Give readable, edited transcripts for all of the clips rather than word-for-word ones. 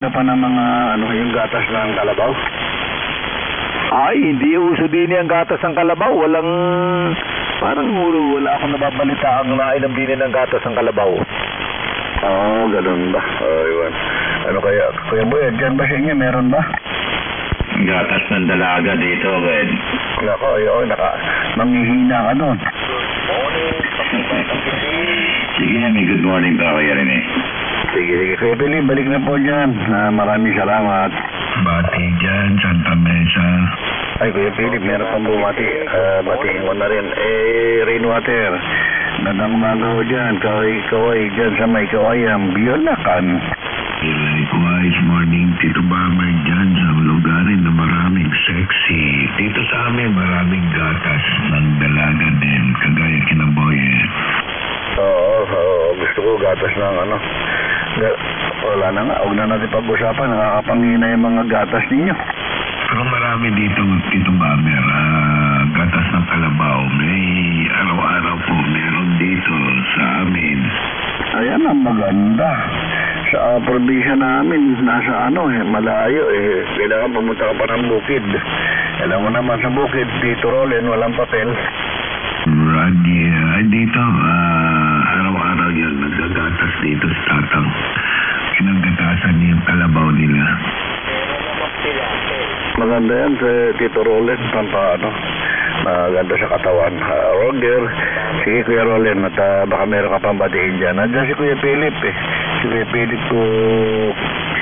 Na pa ng mga yung gatas ng kalabaw? Ay, hindi uso din ang gatas ng kalabaw. Parang wala akong nababalita ang nainom din ng gatas ng kalabaw. Oo, ganun ba? Iwan. Ano kaya, Kuya Boy, dyan ba sa inyo? Meron ba? Gatas ng dalaga dito, Ben. Nako, manghihina ka doon. Sige, may good morning pa, Kuya Rene. Sige. Kuya Pili, balik na po dyan. Maraming salamat. Bati dyan, Santa Mesa. Ay, Kuya Philip, meron pang bumati. Batiin ko na rin. Rainwater. Gandang umaga ho dyan. Kaway dyan sa may kawayang Biolacan. Likewise, morning, Tito Bamay dyan sa lugarin na maraming sexy. Dito sa amin, maraming gatas ng dalaga din, kagaya kinaboye. Oo, gusto ko gatas ng wala na nga, huwag na natin pag-usapan. Nakakapangina yung mga gatas ninyo. Pero marami dito, Tito Bamer, gatas ng kalabaw. May araw-araw po meron dito sa amin. Ayan ang maganda. Sa probinsya namin, nasa malayo kailangan pumunta ka pa ng bukid. Alam mo naman sa bukid, dito Rolen, walang papel. Dito, araw-araw yan, nagagatas dito sa tatang. Pinagatasan niya yung kalabaw nila. Maganda yan sa Tito Rolen, maganda sa katawan. Roger, sige Kuya Rolen, at baka meron ka pang batiin dyan. Nandiyan si Kuya Philip Si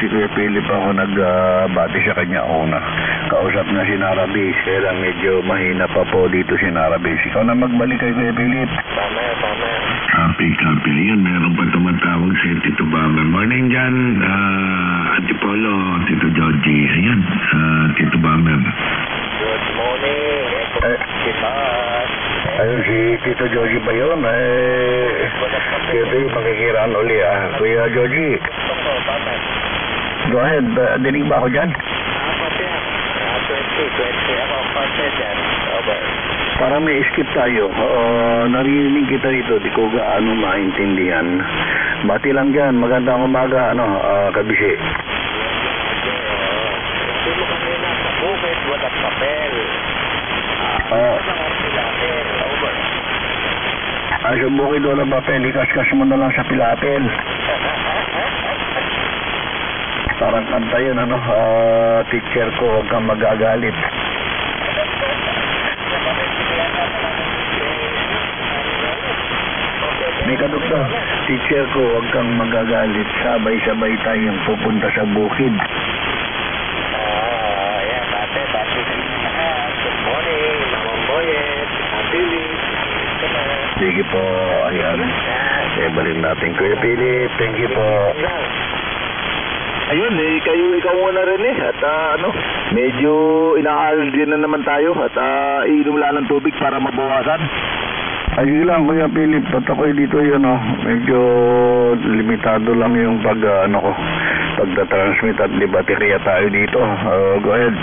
Kuya Philip ako nagbati sa kanya una. Kausap na si Narabis, kaya lang medyo mahina pa po dito si Narabis. Ikaw na magbalik kay Kuya Philip. Tama. Copy. Yan, meron pa tumatawag si Tito Bamer. Morning dyan, Antipolo, Tito Georgie. Ayan, Tito Bamer. Good morning. Ayun, si Tito Georgie ba yun? Kaya makikiraan uli Kuya Georgie. Go ahead, dinig ba ako dyan? 20 ako parte dyan. Over. Parang may skip tayo. Narinig kita rito, di ko gaano maintindihan. Bati lang dyan, magandang umaga, kabisi. Hindi mo kanina sa bukid, walang papel. Over. Sa bukid walang papel, ikaskas mo na lang sa pilapel. Parang kanta yun, teacher ko, huwag kang magagalit. May kadugtong, teacher ko, huwag kang magagalit. Sabay-sabay tayong pupunta sa bukid. Ayan, bate sa inyo lahat. Good morning, Mamang Boyet, Philip. Sige po, ayan. Balik natin, Kuya Philip. Thank you po. Ayun, ikaw muna rin at medyo inaaral din na naman tayo at iinom lang ng tubig para mabawasan. Ayun lang, Kuya Philip, at ako'y dito yun, medyo limitado lang yung pagta-transmit at libaterya tayo dito. Go ahead.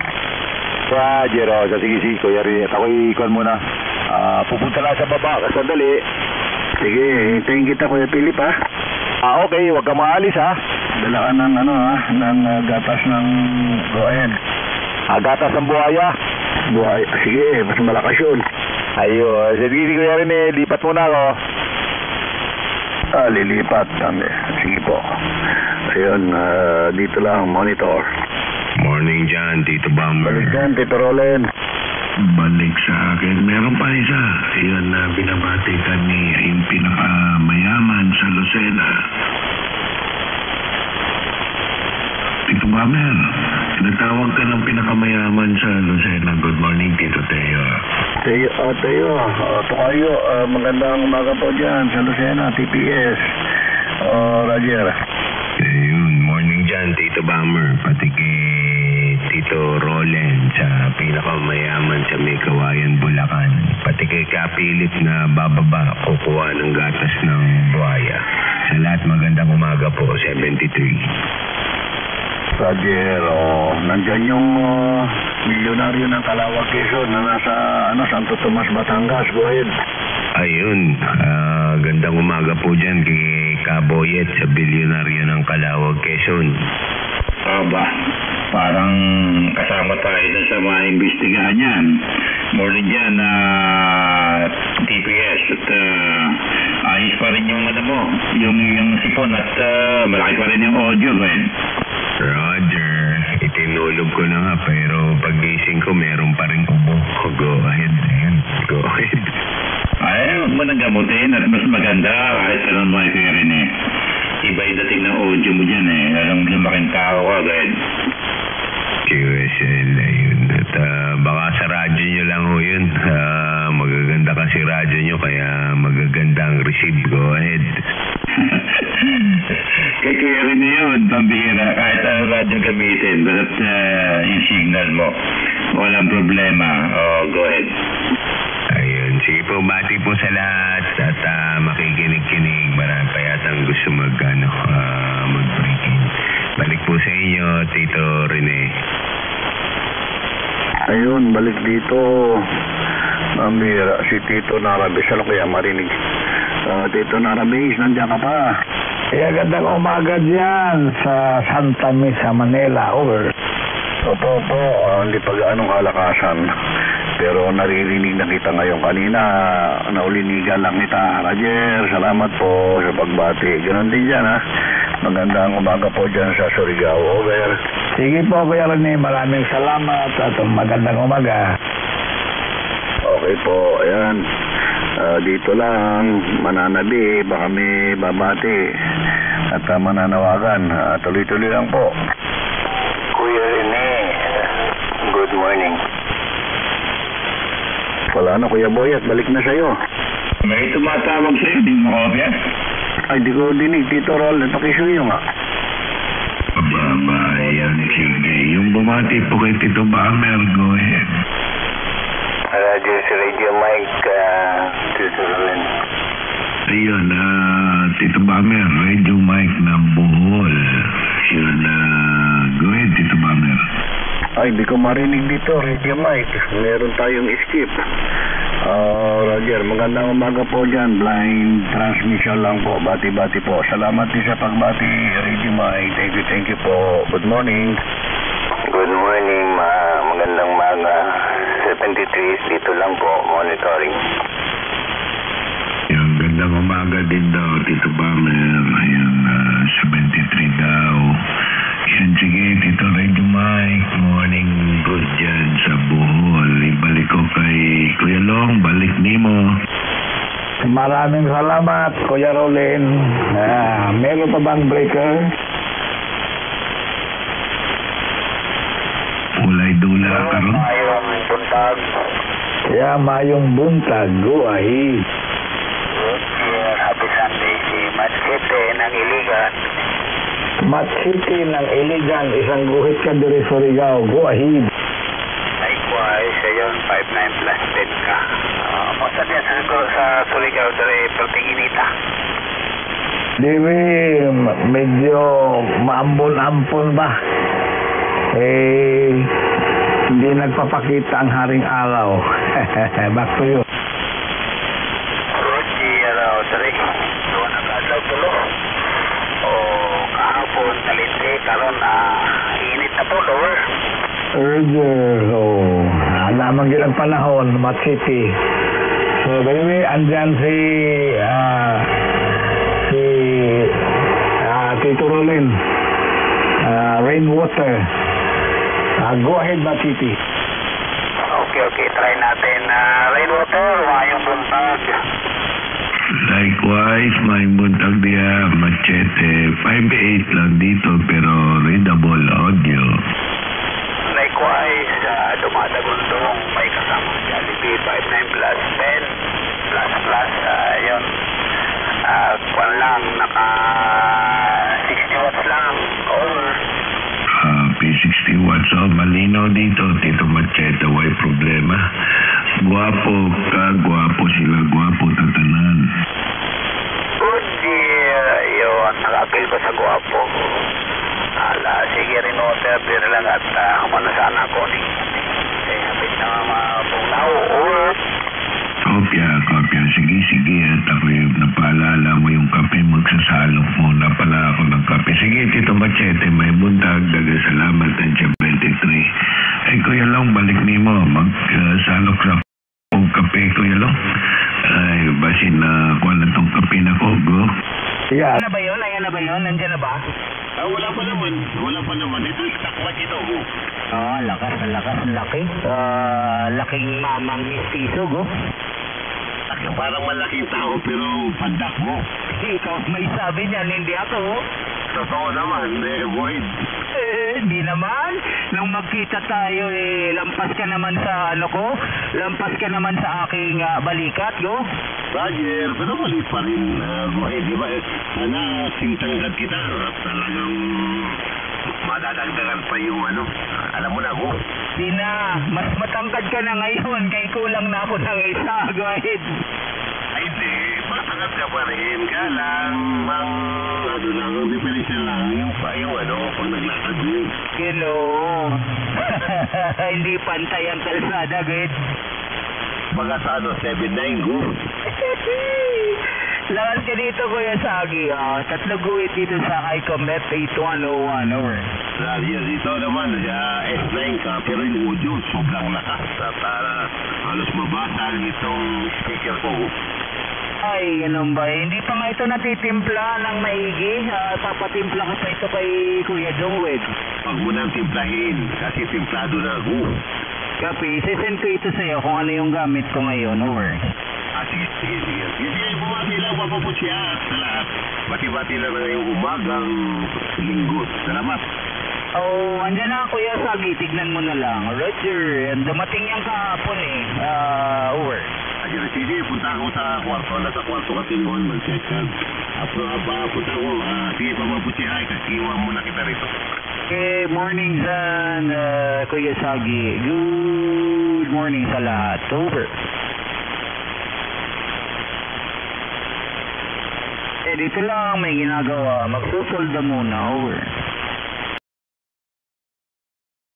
Roger, sige, Kuya rin, at ako'y ikuan muna. Pupunta lang sa baba, sandali. Sige, hintayin kita, Kuya Philip, Okay, wag kang maalis, Dala ka ng ng gatas ng go ahead. Gatas ng buhaya. Sige, mas malakas yun. Ayun, sige Kuya rin, lipat muna ako. Lilipat kami. Sige po. Ayun, dito lang, monitor. Morning dyan, Tito Bamer. Balik dyan, Tito Rolen. Balik sa akin. Meron pa isa. Yan na binabati ka ni yung pinakamayaman sa Lucena. Tito Bamer, tinatawag ka ng pinakamayaman sa Lucena. Good morning, Tito Teo. Teo, Tokayo, magandang umaga po dyan sa Lucena, TPS. Roger. Ayun, morning dyan, Tito Bamer. Pati kay Tito Rolen sa pinakamayaman sa may Kawayan, Bulacan. Pati kay Philip na bababa, kukuha ng gatas ng buhaya. Sa lahat, magandang umaga po, 73. Roger, nandyan yung milyonaryo ng Calawag, Quezon na nasa Santo Tomas, Batangas. Go ahead. Ayun, gandang umaga po dyan kay Kaboyet sa bilyonaryo ng Calawag, Quezon. ba? Parang kasama tayo dun sa mga imbestigahan yan. More than dyan, TPS at ayos pa rin yung mo, yung sipon at malaki pa rin yung audio, Gwen. Roger, itinulog ko na nga pero pagising ko meron pa rin ubo. Go ahead, man. Go ahead. Ay, huwag mo nang gamutin at mas maganda kahit anong mga rin eh. Iba yung dating ng audio mo dyan eh. Alam mo lumaking tao ka, Gwen. QSL, ayun. At baka sa radyo nyo lang ho yun. Magaganda kasi radyo nyo kaya magaganda ang receive. Go ahead. Kaya rin na yun, pambihira. Kahit ang radyo gamitin, basta't yung signal mo. Walang problema. Oh, go ahead. Ayun. Sige po, bati po sa lahat at makikinig-kinig. Marami pa yatang gusto mag-break in. Balik po sa inyo, Tito Rene. Ayun, balik dito. Mira, si Tito Narabis. Ano kaya marinig? Tito Narabis, nandiyan ka pa. Kaya gandang umaga dyan sa Santa Mesa, Manila. Over. Opo, hindi pa gaanong kalakasan. Pero naririnig na kita ngayon kanina. Naulinigan lang kita. Roger, salamat po sa pagbati. Ganon din dyan, ha? Magandang umaga po dyan sa Surigao. Over. Sige po, Kuya Rene. Maraming salamat at magandang umaga. Okay po, ayan. Dito lang, mananabi, baka may babati at mananawagan. Tuloy-tuloy lang po. Kuya Rene, good morning. Wala na, Kuya Boy, at balik na sa'yo. May tumatawag sa'yo, di mo kopya? Ay, di ko dinig, Tito Rol. Pakisuyo nga. Yan, sige. Yung bumati po kay Tito Bamer, go ahead. Roger, si Radio Mike, Tito Roland. Ayun, Tito Bamer, Radio Mike ng Bohol. Yun, go ahead, Tito Bamer. Ay, di ko marinig dito, Radio Mike. Meron tayong skip. Roger, magandang umaga po dyan. Blind transmission lang po. Bati-bati po. Salamat din sa pagbati, Radio Mike. Thank you po. Good morning. Good morning, magandang umaga. 73 dito lang po, monitoring. Yung gandang umaga din daw, Tito Bamer. Yung 73 daw. Yan, sige, Tito Radio Mike. Morning good dyan sa Bohol. Ibalik ko kay Kuya Long. Balik nimo. Maraming salamat, Kuya Roland. Meron pa bang breaker? Ulay dula karon. Mayong buntag. Kaya mayong buntag, go ahead. Happy Sunday si Machete ng Iligan. Machete ng Iligan, isang guhit ka diri sa Surigao, go ahead. Likewise, ayun, 59 plus 10 ka. Masa niya sa Surigao diri Pertinginita. Diri, medyo maambon-ampon ba? Hindi nagpapakita ang haring araw. Back to you. Roji, diri. Doon ang adlaw tulo. Kahapon, talinte, karon init na po, lower. Roger, lamang yun ang panahon, Machete. So, anyway, andyan si Tito Roland. Rainwater. Go ahead, Machete. Okay, try natin. Rainwater, mayong buntag. Likewise, may buntag diya, Machete. 5'8 lang dito pero readable audio. Likewise, dumadagundong may kasama Jollibee 59 plus 10 plus yun. Kwan lang, naka 60 watts lang. Over. 60 watts. So, malinaw dito, Tito Machete, way problema. Guwapo ka, guwapo sila, guwapo tatanan. Good dear. Yun, nakapil ko sa guwapo. Sige rin water, pero lang at manasana ko. Hapit na mapugnaw. Over. kopya. Sige. At ako'y napaalala mo yung kape, magsasalok muna pala ako ng kape. Sige, Tito Machete, may buntag, salamat ng 23. Ay, Kuya Long, balik ni mo, magsalok sa akong kape, Kuya Long. Ay, basin na kuha na tong kape na ko, bro. Yeah. Ayan na ba yun? Nandiyan na ba? Wala pa naman. Ito, takwa dito. Lakas. Laki. Laking mamang mistiso, go. Parang malaking tao, pero pandak mo. Ikaw may sabi niyan, hindi ako. Totoo naman, Boyd. Hindi naman. Nung magkita tayo, lampas ka naman sa aking balikat, go. Roger, pero mali pa rin, Boyd. Di ba, sana sintanggat kita at talagang madadagdagan pa yung alam mo na ako. Di na, mas matangkad ka na ngayon, kay kulang na ako ng isa, go ahead. Ay, hindi. Matangat ka pa rin. Lang, diferensya lang. Yung pag naglakad mo. Hindi pantay ang kalsada, good. Pagka sa 7-9, go. Lakas ka dito, Kuya Sagi. 3 guhit dito sa ICOMET 8101, over. Radio dito naman, S9 ka, pero yung audio, sobrang lakas. Para halos mabasag itong speaker ko. Ay, ganun ba? Hindi pa nga ito natitimpla ng maigi. Papatimpla ko pa ito kay Kuya Jongwed. Pag mo nang timplahin, kasi timplado na ako. Kapi, sisend ko ito sa'yo kung ano yung gamit ko ngayon, over. Sige, bumati lang, papapusya sa lahat. Bati-bati lang na ngayong umagang linggo. Salamat. Andyan na, Kuya Sagi. Tignan mo na lang. Roger, dumating yan kahapon over. Sige, punta ako sa kwarto. Nasa kwarto kasi noon, mag-check out. Punta ako, sige, papapusya. Iwan mo na kita rito. Okay, morning dyan, Kuya Sagi. Good morning sa lahat. Over. Dito lang may ginagawa. Magsusolda muna. Over.